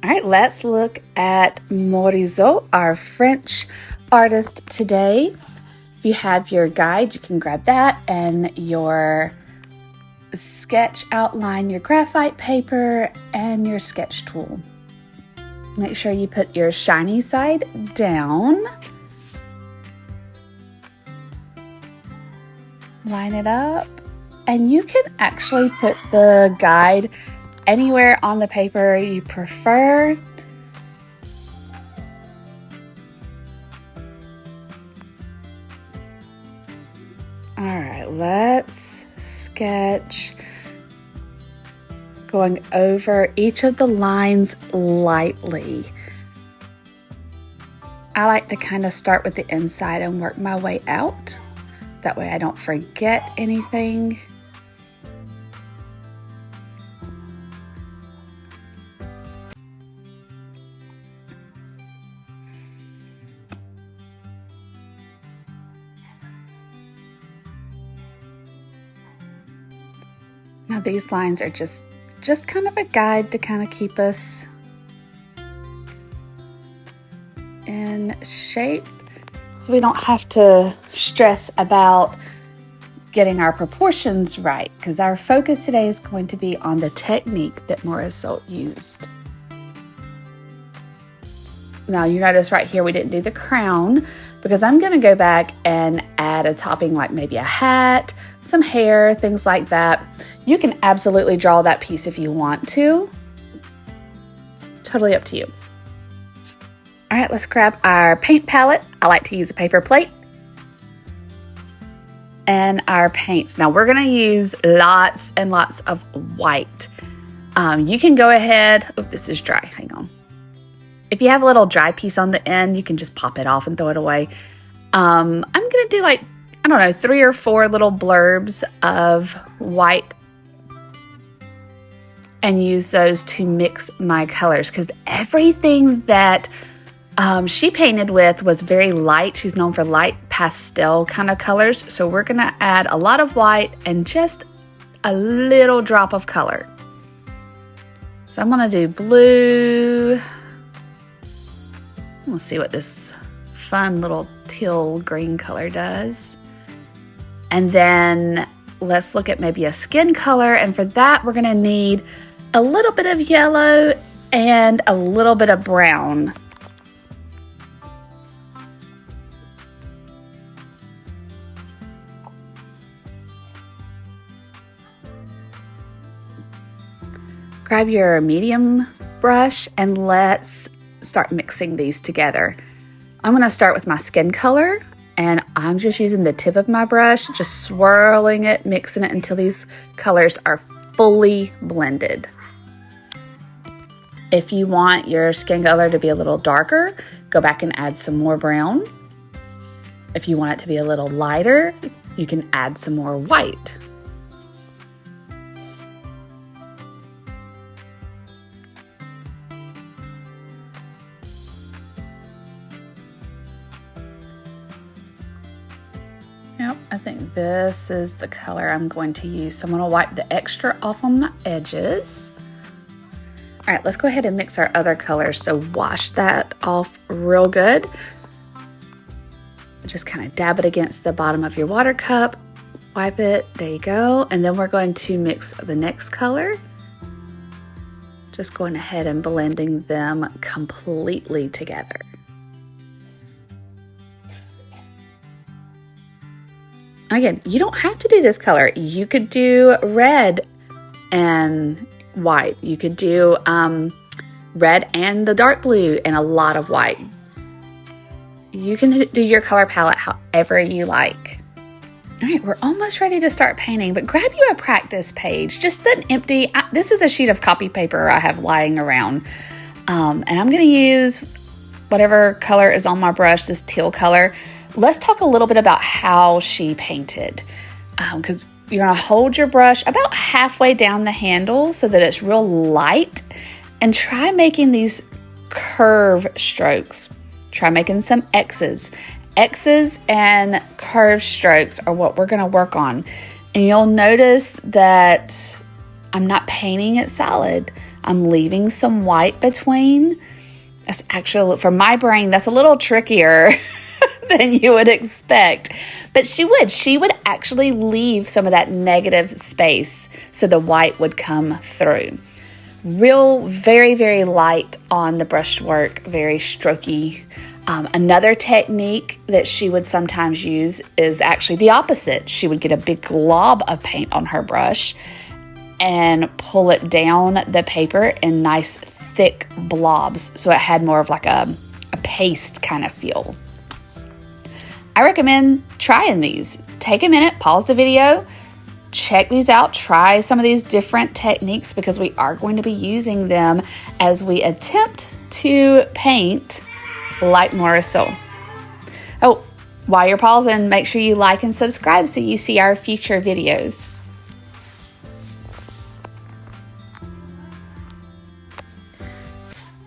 All right, let's look at Morisot, our French artist today. If you have your guide, you can grab that, and your sketch outline, your graphite paper, and your sketch tool. Make sure you put your shiny side down. Line it up, and you can actually put the guide anywhere on the paper you prefer. All right, let's sketch, going over each of the lines lightly. I like to kind of start with the inside and work my way out. That way I don't forget anything. Now these lines are just kind of a guide to kind of keep us in shape, so we don't have to stress about getting our proportions right, because our focus today is going to be on the technique that Morisot used. Now you notice right here we didn't do the crown, because I'm going to go back and add a topping like maybe a hat, some hair, things like that. You can absolutely draw that piece if you want to. Totally up to you. All right, let's grab our paint palette. I like to use a paper plate. And our paints. Now we're going to use lots and lots of white. You can go ahead. Oh, this is dry. Hang on. If you have a little dry piece on the end, you can just pop it off and throw it away. I'm going to do like, I don't know, 3 or 4 little blurbs of white and use those to mix my colors, because everything that she painted with was very light. She's known for light pastel kind of colors. So we're going to add a lot of white and just a little drop of color. So I'm going to do blue. We'll see what this fun little teal green color does. And then let's look at maybe a skin color. And for that, we're going to need a little bit of yellow and a little bit of brown. Grab your medium brush and let's start mixing these together. I'm going to start with my skin color, and I'm just using the tip of my brush, just swirling it, mixing it until these colors are fully blended. If you want your skin color to be a little darker, go back and add some more brown. If you want it to be a little lighter, you can add some more white. Yep, I think this is the color I'm going to use. So I'm going to wipe the extra off on my edges. All right, let's go ahead and mix our other colors. So wash that off real good. Just kind of dab it against the bottom of your water cup. Wipe it, there you go. And then we're going to mix the next color. Just going ahead and blending them completely together. Again, you don't have to do this color. You could do red and white. You could do red and the dark blue and a lot of white. You can do your color palette however you like. All right, we're almost ready to start painting, but grab you a practice page, just an empty, this is a sheet of copy paper I have lying around. And I'm gonna use whatever color is on my brush, this teal color. Let's talk a little bit about how she painted, because you're gonna hold your brush about halfway down the handle so that it's real light, and try making these curve strokes. Try making some X's. X's and curve strokes are what we're gonna work on. And you'll notice that I'm not painting it solid. I'm leaving some white between. That's actually, for my brain, that's a little trickier than you would expect. But she would actually leave some of that negative space so the white would come through. Real, very, very light on the brushwork, very strokey. Another technique that she would sometimes use is actually the opposite. She would get a big glob of paint on her brush and pull it down the paper in nice thick blobs, so it had more of like a paste kind of feel. I recommend trying these. Take a minute, pause the video, check these out, try some of these different techniques because we are going to be using them as we attempt to paint like Morisot. Oh, while you're pausing, make sure you like and subscribe so you see our future videos.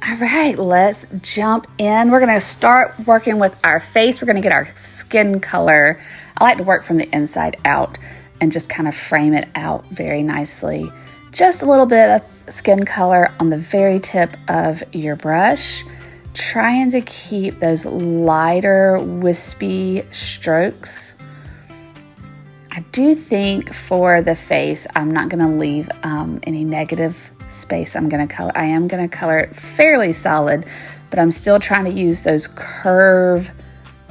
All right, let's jump in. We're going to start working with our face. We're going to get our skin color. I like to work from the inside out and just kind of frame it out very nicely. Just a little bit of skin color on the very tip of your brush, trying to keep those lighter, wispy strokes. I do think for the face, I'm not going to leave any negative space. I am going to color it fairly solid, but I'm still trying to use those curve,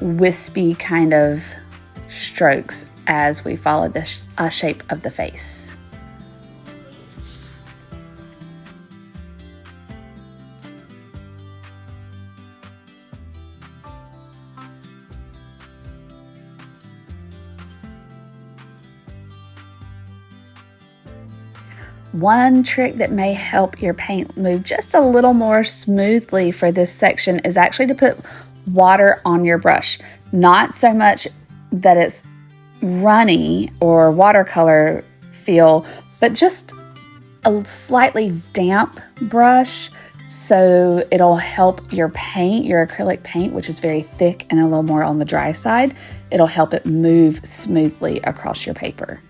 wispy kind of strokes as we follow the shape of the face. One trick that may help your paint move just a little more smoothly for this section is actually to put water on your brush. Not so much that it's runny or watercolor feel, but just a slightly damp brush so it'll help your paint, your acrylic paint, which is very thick and a little more on the dry side. It'll help it move smoothly across your paper.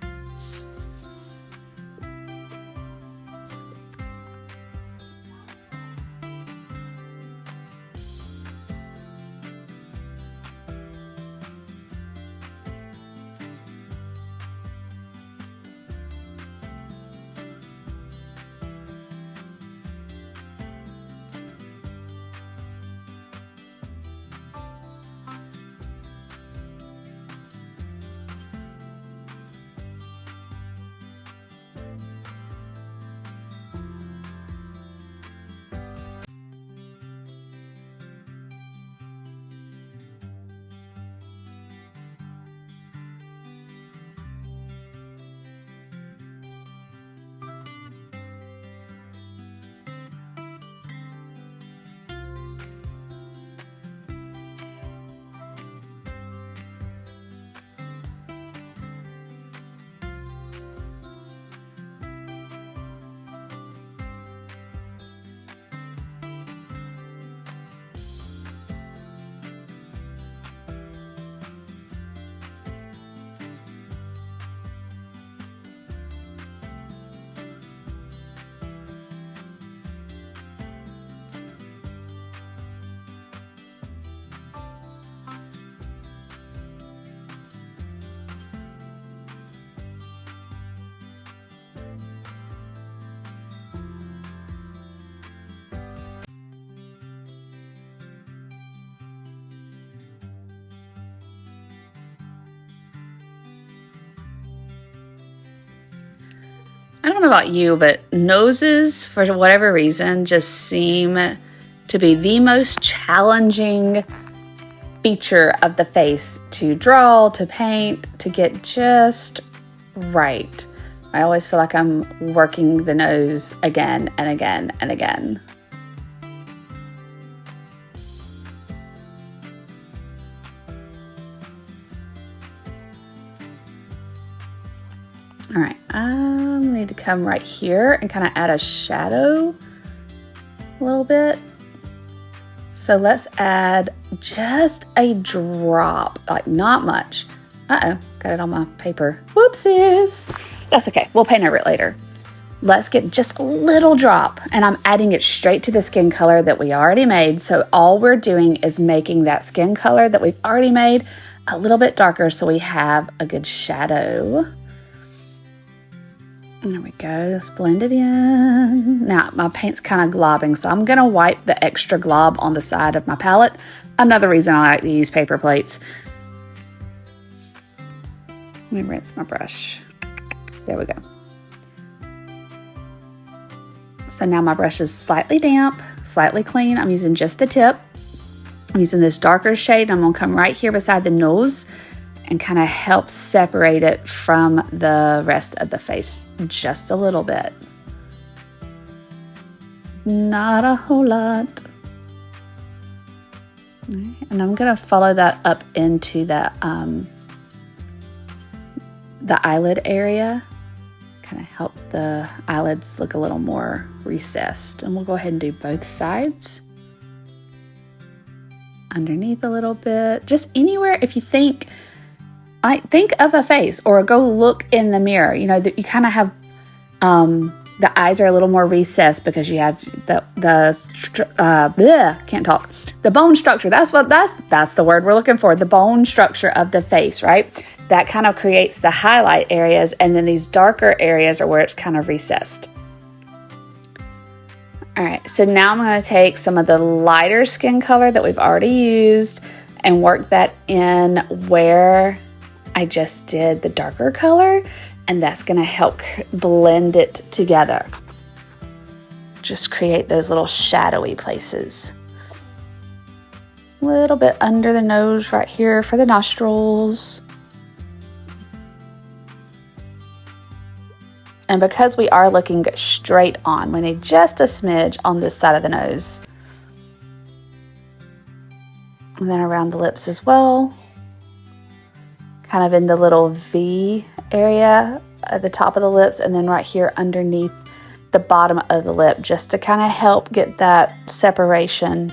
I don't know about you, but noses, for whatever reason, just seem to be the most challenging feature of the face to draw, to paint, to get just right. I always feel like I'm working the nose again and again and again. All right, I need to come right here and kind of add a shadow a little bit. So let's add just a drop, like not much. Uh-oh, got it on my paper. Whoopsies. That's okay, we'll paint over it later. let's get just a little drop, and I'm adding it straight to the skin color that we already made. So all we're doing is making that skin color that we've already made a little bit darker so we have a good shadow. And there we go, let's blend it in. Now my paint's kind of globbing, so I'm gonna wipe the extra glob on the side of my palette. Another reason I like to use paper plates. Let me rinse my brush. There we go. So now my brush is slightly damp, slightly clean. I'm using just the tip. I'm using this darker shade. I'm gonna come right here beside the nose and kind of help separate it from the rest of the face just a little bit. Not a whole lot. And I'm gonna follow that up into the eyelid area. Kind of help the eyelids look a little more recessed. And we'll go ahead and do both sides. Underneath a little bit, just anywhere. If you think of a face, or go look in the mirror, you know, that you kind of have the eyes are a little more recessed because you have the bone structure. That's the word we're looking for, the bone structure of the face, right? That kind of creates the highlight areas, and then these darker areas are where it's kind of recessed. All right, so now I'm going to take some of the lighter skin color that we've already used and work that in where I just did the darker color, and that's going to help blend it together. Just create those little shadowy places. A little bit under the nose right here for the nostrils. And because we are looking straight on, we need just a smidge on this side of the nose. And then around the lips as well. Kind of in the little V area at the top of the lips, and then right here underneath the bottom of the lip, just to kind of help get that separation.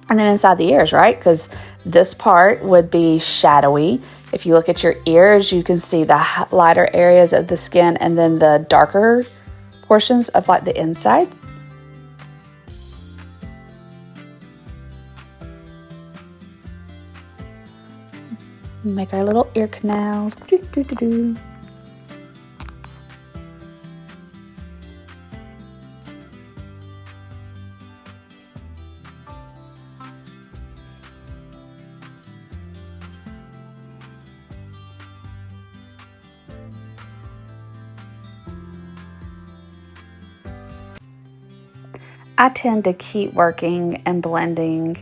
And then inside the ears, right? Because this part would be shadowy. If you look at your ears, you can see the lighter areas of the skin and then the darker portions of like the inside. Make our little ear canals. Doo, doo, doo, doo. I tend to keep working and blending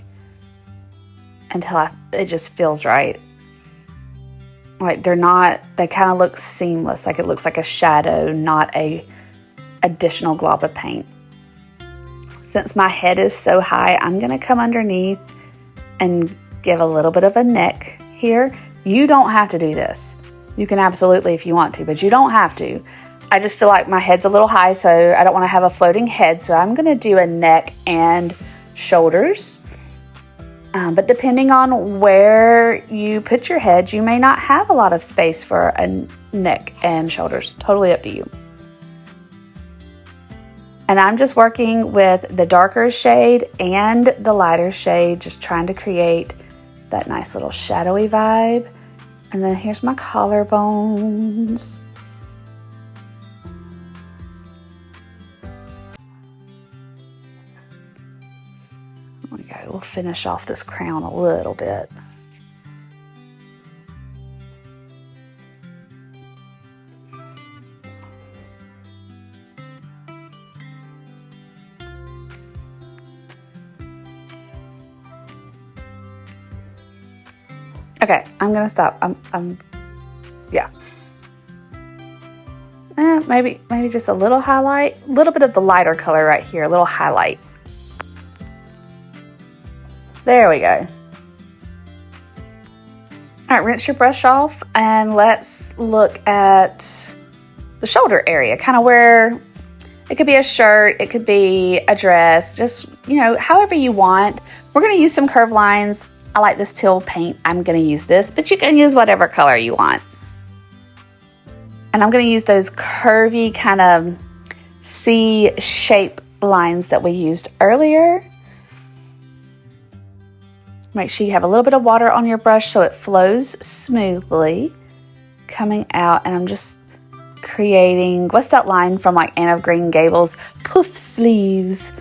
until it just feels right. Like they kind of look seamless, like it looks like a shadow, not a additional glob of paint. Since my head is so high, I'm gonna come underneath and give a little bit of a neck here. You don't have to do this. You can absolutely if you want to, but you don't have to. I just feel like my head's a little high, so I don't want to have a floating head. So I'm going to do a neck and shoulders. But depending on where you put your head, you may not have a lot of space for a neck and shoulders. Totally up to you. And I'm just working with the darker shade and the lighter shade, just trying to create that nice little shadowy vibe. And then here's my collarbones. There we go. We'll finish off this crown a little bit. Okay, I'm gonna stop. Yeah. Maybe just a little highlight, a little bit of the lighter color right here, a little highlight. There we go. All right, rinse your brush off and let's look at the shoulder area, kind of where it could be a shirt, it could be a dress, just, however you want. We're gonna use some curved lines. I like this teal paint. I'm going to use this, but you can use whatever color you want. And I'm going to use those curvy kind of C shape lines that we used earlier. Make sure you have a little bit of water on your brush so it flows smoothly coming out. And I'm just creating, what's that line from like Anne of Green Gables? Poof sleeves.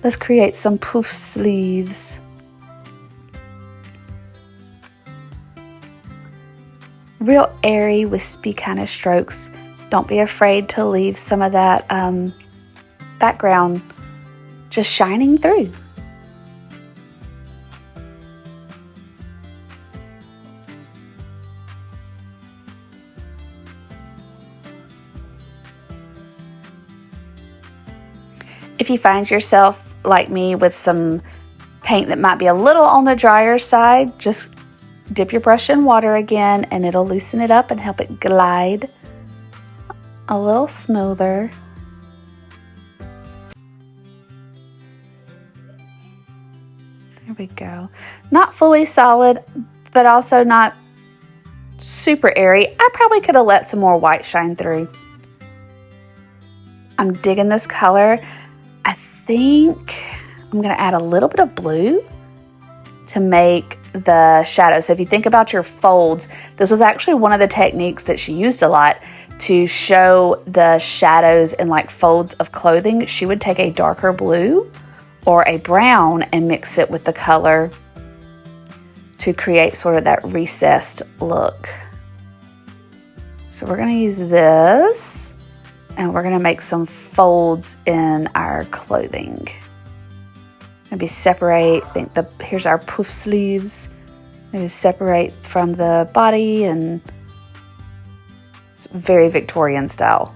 Let's create some poof sleeves. Real airy, wispy kind of strokes. Don't be afraid to leave some of that background just shining through. If you find yourself like me with some paint that might be a little on the drier side, just dip your brush in water again and it'll loosen it up and help it glide a little smoother. There we go. Not fully solid, but also not super airy. I probably could have let some more white shine through. I'm digging this color. I think I'm going to add a little bit of blue to make the shadow. So if you think about your folds, this was actually one of the techniques that she used a lot to show the shadows in like folds of clothing. She would take a darker blue or a brown and mix it with the color to create sort of that recessed look. So we're going to use this. And we're going to make some folds in our clothing. Maybe separate, here's our poof sleeves. Maybe separate from the body, and it's very Victorian style.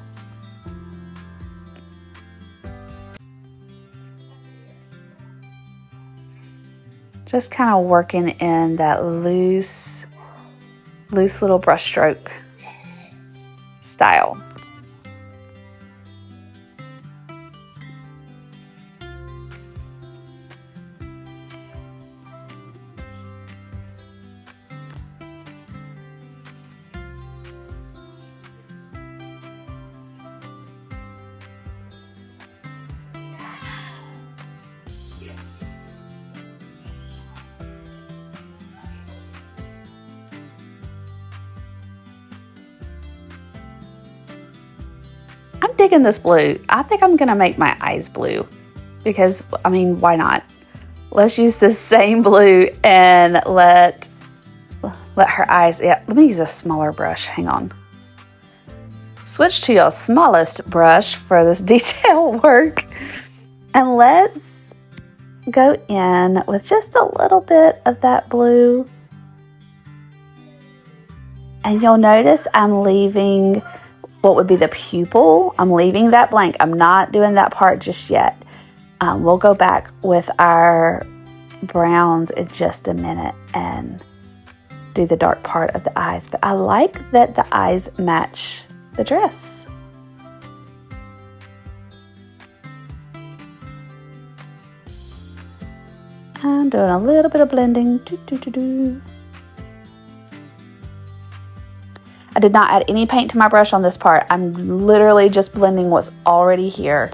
Just kind of working in that loose little brush stroke style. I'm digging this blue. I think I'm gonna make my eyes blue because, I mean, why not? Let's use the same blue and let her eyes, yeah, let me use a smaller brush, hang on. Switch to your smallest brush for this detail work. And let's go in with just a little bit of that blue. And you'll notice I'm leaving what would be the pupil. I'm leaving that blank. I'm not doing that part just yet. We'll go back with our browns in just a minute and do the dark part of the eyes. But I like that the eyes match the dress. I'm doing a little bit of blending. I did not add any paint to my brush on this part. I'm literally just blending what's already here.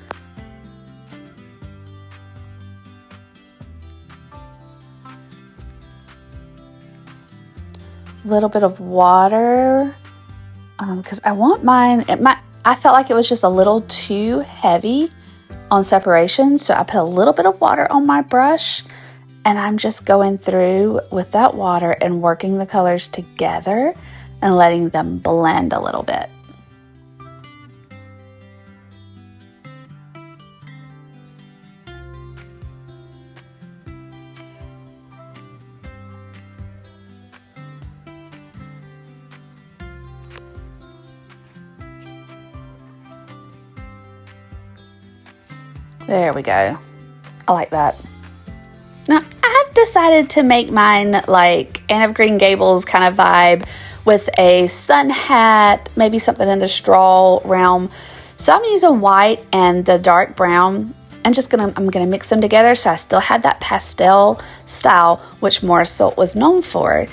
A little bit of water because I want mine, I felt like it was just a little too heavy on separation, so I put a little bit of water on my brush and I'm just going through with that water and working the colors together and letting them blend a little bit. There we go. I like that. Now, I've decided to make mine like Anne of Green Gables kind of vibe with a sun hat, maybe something in the straw realm. So I'm using white and the dark brown and I'm gonna mix them together so I still had that pastel style, which Morisot was known for.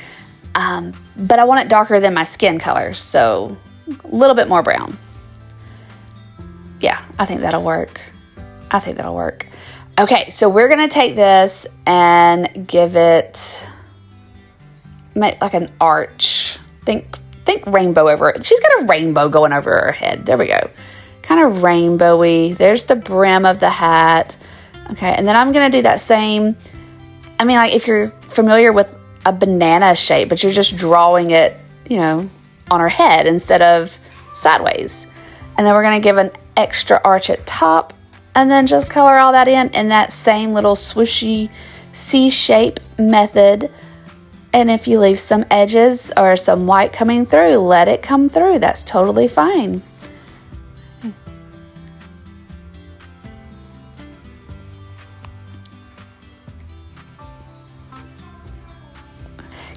But I want it darker than my skin color, so A little bit more brown. Yeah, I think that'll work. I think that'll work. Okay, so we're gonna take this and give it like an arch. Think rainbow over it. She's got a rainbow going over her head. There we go. Kind of rainbowy. There's the brim of the hat. Okay, and then I'm gonna do that same. I mean, like if you're familiar with a banana shape, but you're just drawing it, you know, on her head instead of sideways. And then we're gonna give an extra arch at top, and then just color all that in that same little swooshy C-shape method. And if you leave some edges or some white coming through, let it come through. That's totally fine.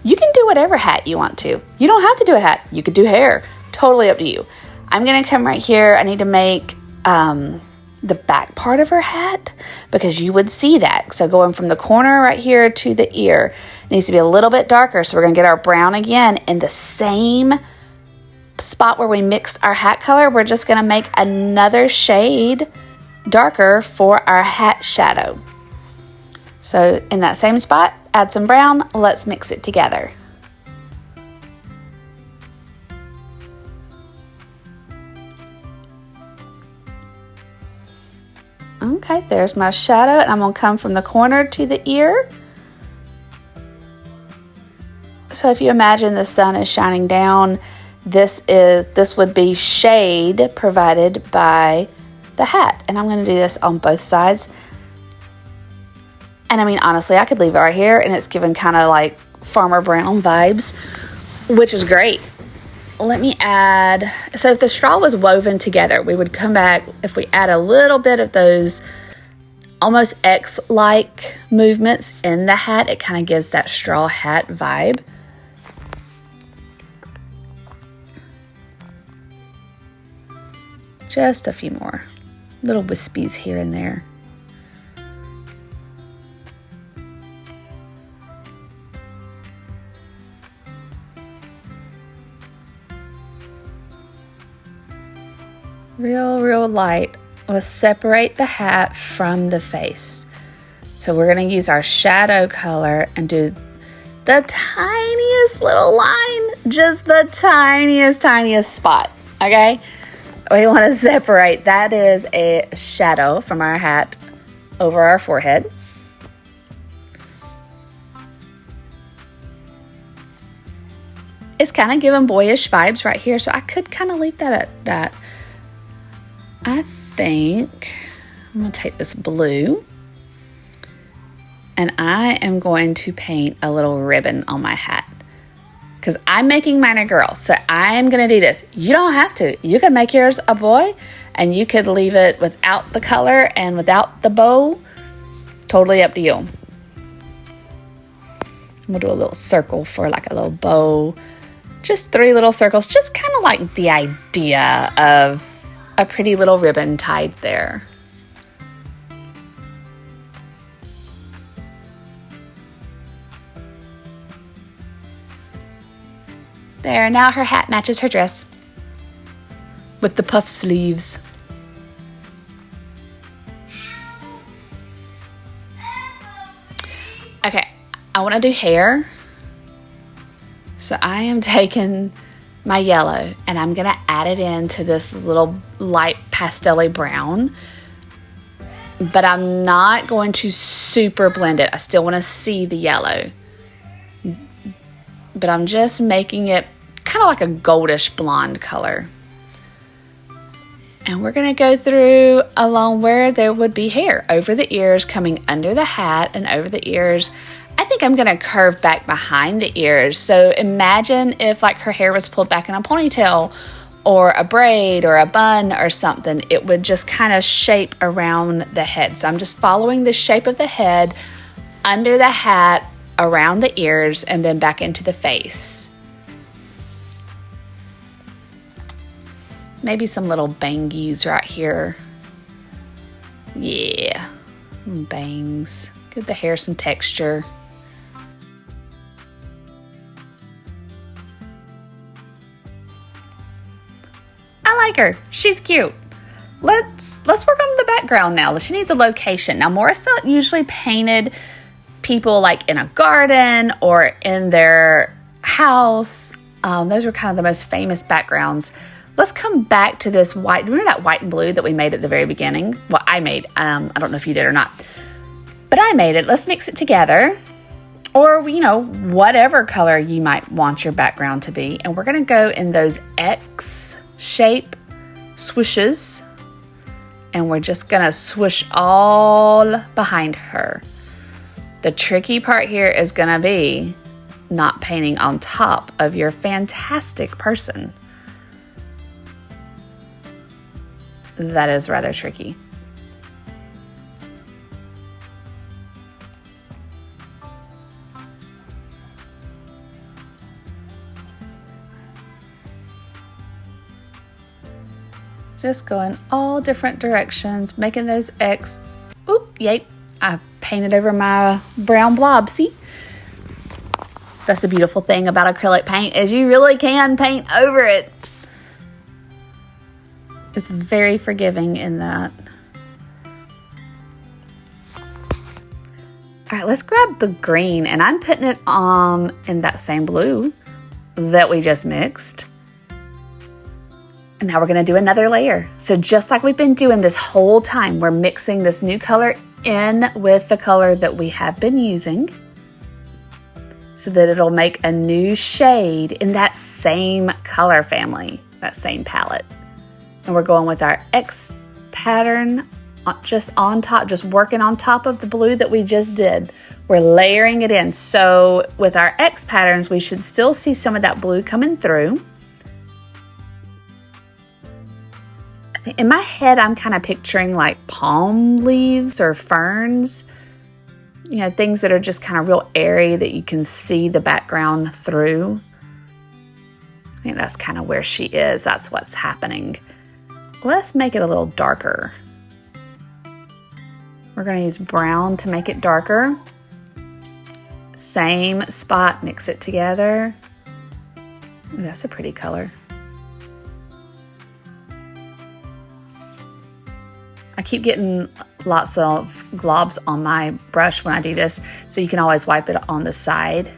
You can do whatever hat you want to. You don't have to do a hat. You could do hair. Totally up to you. I'm going to come right here. I need to make the back part of her hat because you would see that. So going from the corner right here to the ear, it needs to be a little bit darker. So we're going to get our brown again in the same spot where we mixed our hat color. We're just going to make another shade darker for our hat shadow. So in that same spot, add some brown. Let's mix it together. Okay, there's my shadow, and I'm gonna come from the corner to the ear. So if you imagine the sun is shining down, this would be shade provided by the hat. And I'm gonna do this on both sides. And I mean, honestly, I could leave it right here and it's given kind of like Farmer Brown vibes, which is great. Let me add, so if the straw was woven together, we would come back, if we add a little bit of those almost X-like movements in the hat, it kind of gives that straw hat vibe. Just a few more little wispies here and there. Real light. Let's separate the hat from the face. So we're going to use our shadow color and do the tiniest little line, just the tiniest spot, okay? We want to separate. That is a shadow from our hat over our forehead. It's kind of giving boyish vibes right here, so I could kind of leave that at that. I think I'm going to take this blue and I am going to paint a little ribbon on my hat because I'm making mine a girl. So I'm going to do this. You don't have to. You can make yours a boy and you could leave it without the color and without the bow. Totally up to you. I'm going to do a little circle for like a little bow. Just 3 little circles. Just kind of like the idea of a pretty little ribbon tied there. There, now her hat matches her dress with the puff sleeves. Okay, I want to do hair. So I am taking my yellow and I'm gonna add it into this little light pastel-y brown, but I'm not going to super blend it. I still want to see the yellow, but I'm just making it kind of like a goldish blonde color. And we're gonna go through along where there would be hair, over the ears, coming under the hat and over the ears. I think I'm going to curve back behind the ears. So imagine if like her hair was pulled back in a ponytail or a braid or a bun or something, it would just kind of shape around the head. So I'm just following the shape of the head under the hat, around the ears, and then back into the face. Maybe some little bangies right here. Yeah, bangs. Give the hair some texture. like her. She's cute. Let's work on the background now. She needs a location. Now, Morisot usually painted people like in a garden or in their house. Those were kind of the most famous backgrounds. Let's come back to this white. Remember that white and blue that we made at the very beginning? Well, I made. I don't know if you did or not, but I made it. Let's mix it together, or whatever color you might want your background to be. And we're gonna go in those X shape swooshes, and we're just gonna swoosh all behind her. The tricky part here is gonna be not painting on top of your fantastic person. That is rather tricky. Just going all different directions, making those X. Oop, yep, I painted over my brown blob, see? That's the beautiful thing about acrylic paint is you really can paint over it. It's very forgiving in that. All right, let's grab the green, and I'm putting it in that same blue that we just mixed. And now we're gonna do another layer. So just like we've been doing this whole time, we're mixing this new color in with the color that we have been using so that it'll make a new shade in that same color family, that same palette. And we're going with our X pattern just on top, just working on top of the blue that we just did. We're layering it in. So with our X patterns, we should still see some of that blue coming through. In my head, I'm kind of picturing like palm leaves or ferns, things that are just kind of real airy that you can see the background through. I think that's kind of where she is. That's what's happening. Let's make it a little darker. We're going to use brown to make it darker. Same spot, mix it together. Ooh, that's a pretty color. I keep getting lots of globs on my brush when I do this, so you can always wipe it on the side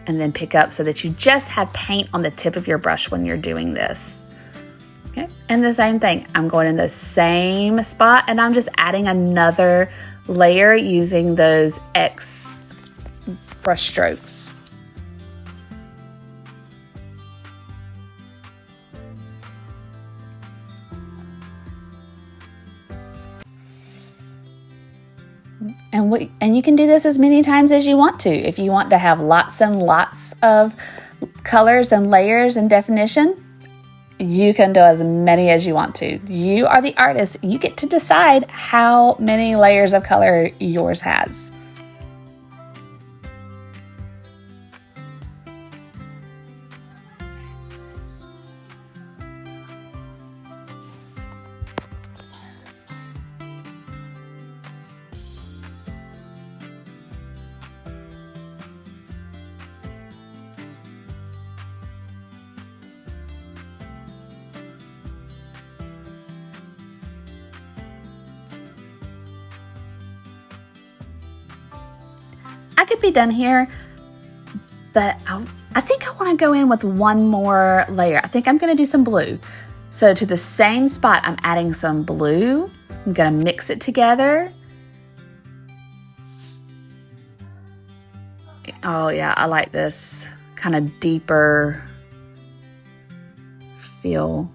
and then pick up so that you just have paint on the tip of your brush when you're doing this. Okay, and the same thing, I'm going in the same spot and I'm just adding another layer using those X brush strokes. And you can do this as many times as you want to. If you want to have lots and lots of colors and layers and definition, you can do as many as you want to. You are the artist. You get to decide how many layers of color yours has. I could be done here, but I think I want to go in with one more layer. I think I'm going to do some blue. So to the same spot, I'm adding some blue. I'm going to mix it together. Oh yeah, I like this kind of deeper feel.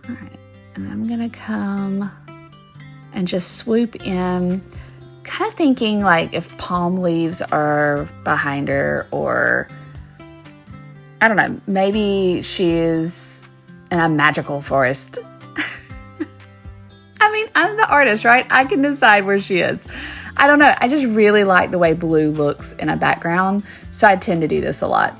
All right, and then I'm going to come and just swoop in. Kind of thinking like if palm leaves are behind her, or I don't know, maybe she is in a magical forest. I mean, I'm the artist, right? I can decide where she is. I don't know. I just really like the way blue looks in a background, so I tend to do this a lot.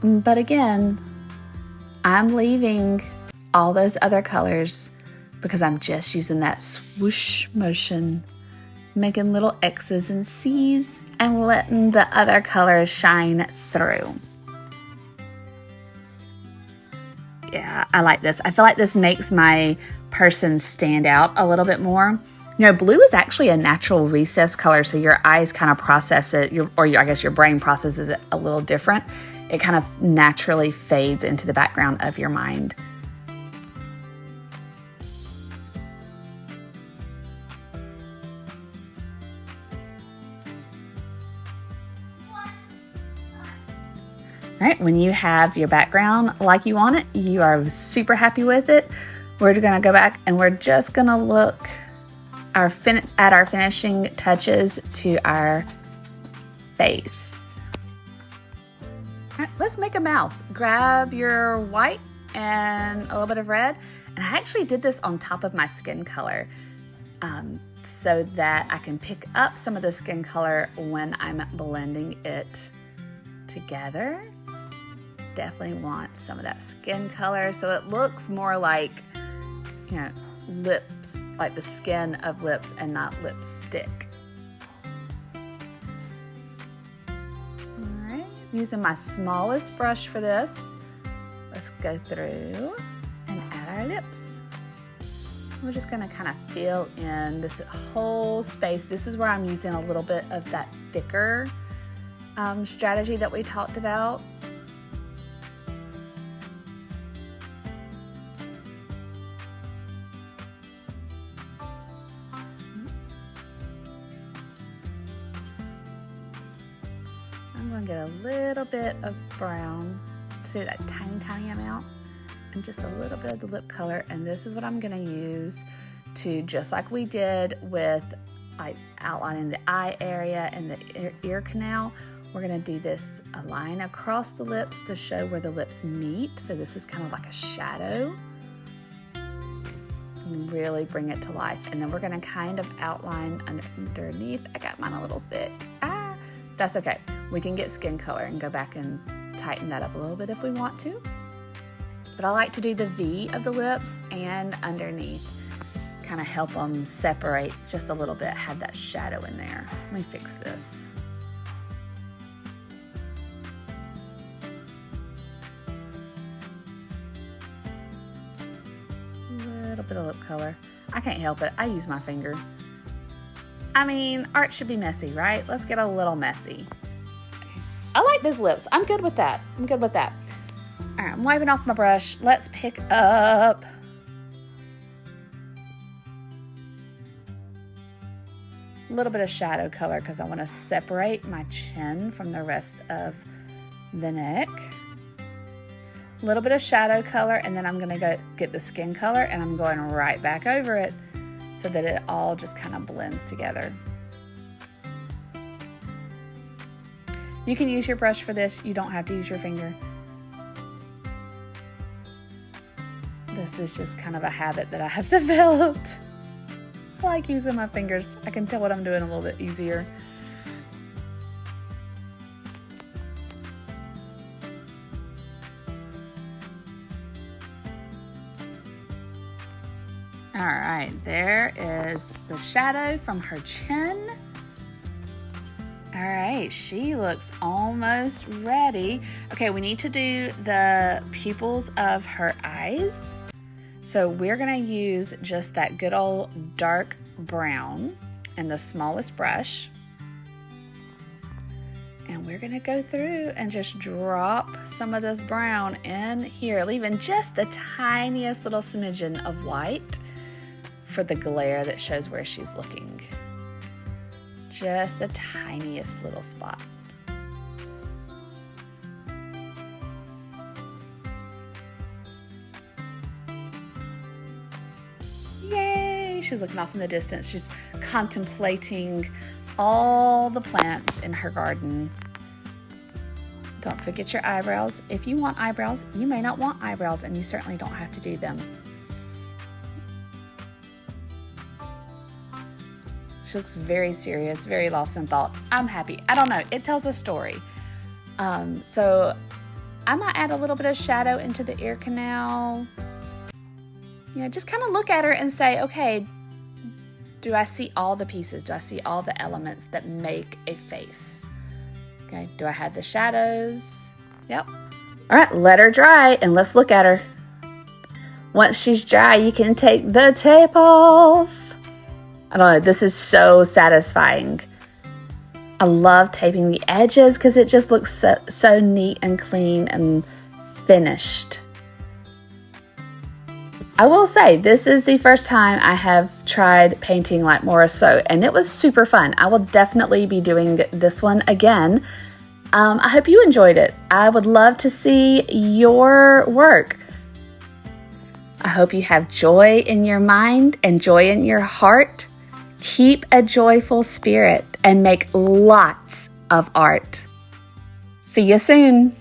But again, I'm leaving all those other colors because I'm just using that swoosh motion, making little X's and C's and letting the other colors shine through. Yeah, I like this. I feel like this makes my person stand out a little bit more. You know, blue is actually a natural recessed color, so your eyes kind of process it, I guess your brain processes it a little different. It kind of naturally fades into the background of your mind. All right, when you have your background like you want it, you are super happy with it, we're gonna go back and we're just gonna look at our finishing touches to our face. All right, let's make a mouth. Grab your white and a little bit of red. And I actually did this on top of my skin color so that I can pick up some of the skin color when I'm blending it together. Definitely want some of that skin color so it looks more like, you know, lips, like the skin of lips and not lipstick. All right, using my smallest brush for this, let's go through and add our lips. We're just gonna kind of fill in this whole space. This is where I'm using a little bit of that thicker strategy that we talked about. I'm going to get a little bit of brown, see that tiny amount, and just a little bit of the lip color. And this is what I'm going to use to, just like we did with like outlining the eye area and the ear canal, we're going to do this a line across the lips to show where the lips meet. So this is kind of like a shadow. And really bring it to life. And then we're going to kind of outline underneath. I got mine a little thick. That's okay. We can get skin color and go back and tighten that up a little bit if we want to. But I like to do the V of the lips and underneath. Kind of help them separate just a little bit, have that shadow in there. Let me fix this. A little bit of lip color. I can't help it. I use my finger. I mean, art should be messy, right? Let's get a little messy. I like these lips. I'm good with that. I'm good with that. All right, I'm wiping off my brush. Let's pick up a little bit of shadow color because I want to separate my chin from the rest of the neck. A little bit of shadow color, and then I'm going to go get the skin color and I'm going right back over it so that it all just kind of blends together. You can use your brush for this. You don't have to use your finger. This is just kind of a habit that I have developed. I like using my fingers. I can tell what I'm doing a little bit easier. All right, there is the shadow from her chin. All right, she looks almost ready. Okay, we need to do the pupils of her eyes. So we're gonna use just that good old dark brown and the smallest brush. And we're gonna go through and just drop some of this brown in here, leaving just the tiniest little smidgen of white for the glare that shows where she's looking. Just the tiniest little spot. Yay! She's looking off in the distance. She's contemplating all the plants in her garden. Don't forget your eyebrows. If you want eyebrows, you may not want eyebrows, and you certainly don't have to do them. She looks very serious, very lost in thought. I'm happy. I don't know. It tells a story. So I might add a little bit of shadow into the ear canal. You know, just kind of look at her and say, okay, do I see all the pieces? Do I see all the elements that make a face? Okay, do I have the shadows? Yep. All right, let her dry and let's look at her. Once she's dry, you can take the tape off. I don't know, this is so satisfying. I love taping the edges because it just looks so neat and clean and finished. I will say, this is the first time I have tried painting like Morisot, and it was super fun. I will definitely be doing this one again. I hope you enjoyed it. I would love to see your work. I hope you have joy in your mind and joy in your heart. Keep a joyful spirit and make lots of art. See you soon.